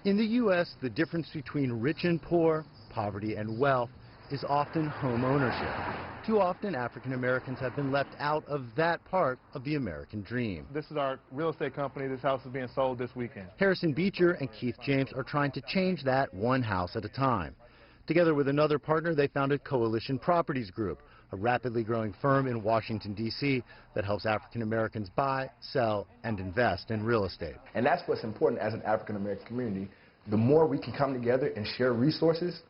In the U.S., the difference between rich and poor, poverty and wealth, is often home ownership. Too often, African Americans have been left out of that part of the American dream. This is our real estate company. This house is being sold this weekend. Harrison Beecher and Keith James are trying to change that one house at a time. Together with another partner, they founded Coalition Properties Group, a rapidly growing firm in Washington, D.C. that helps African Americans buy, sell, and invest in real estate. And that's what's important as an African American community. The more we can come together and share resources,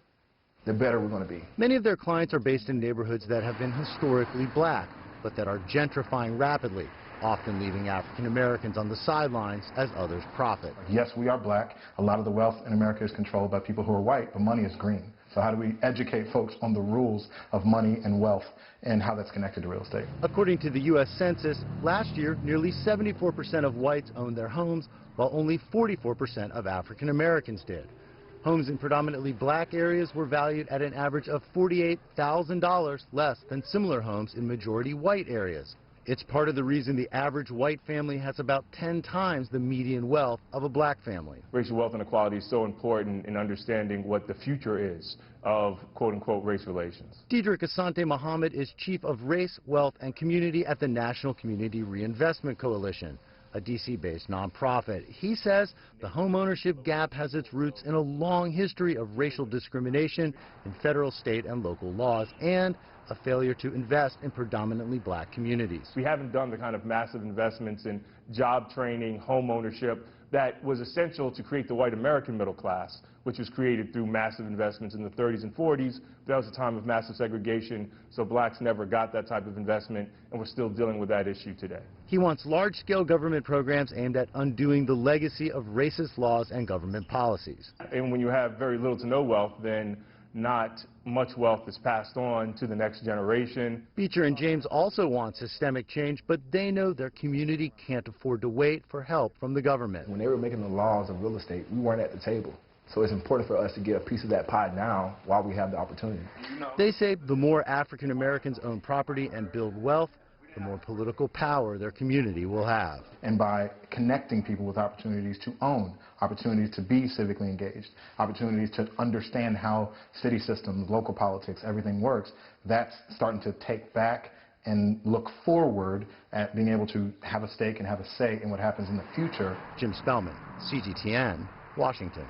the better we're going to be. Many of their clients are based in neighborhoods that have been historically black, but that are gentrifying rapidly, often leaving African Americans on the sidelines as others profit. Yes, we are black. A lot of the wealth in America is controlled by people who are white, but money is green. So how do we educate folks on the rules of money and wealth and how that's connected to real estate? According to the U.S. Census, last year, nearly 74% of whites owned their homes, while only 44% of African Americans did. Homes in predominantly black areas were valued at an average of $48,000 less than similar homes in majority white areas. It's part of the reason the average white family has about 10 times the median wealth of a black family. Racial wealth inequality is so important in understanding what the future is of quote-unquote race relations. Diedrich Asante Muhammad is Chief of Race, Wealth, and Community at the National Community Reinvestment Coalition, a D.C.-based nonprofit. He says the homeownership gap has its roots in a long history of racial discrimination in federal, state, and local laws, and a failure to invest in predominantly black communities. We haven't done the kind of massive investments in job training, home ownership that was essential to create the white American middle class, which was created through massive investments in the 30s and 40s. That was a time of massive segregation, so blacks never got that type of investment, and we're still dealing with that issue today. He wants large-scale government programs aimed at undoing the legacy of racist laws and government policies. And when you have very little to no wealth, then not much wealth is passed on to the next generation. Beecher and James also want systemic change, but they know their community can't afford to wait for help from the government. When they were making the laws of real estate, we weren't at the table. So it's important for us to get a piece of that pie now while we have the opportunity. They say the more African Americans own property and build wealth, the more political power their community will have. And by connecting people with opportunities to own, opportunities to be civically engaged, opportunities to understand how city systems, local politics, everything works, that's starting to take back and look forward at being able to have a stake and have a say in what happens in the future. Jim Spellman, CGTN, Washington.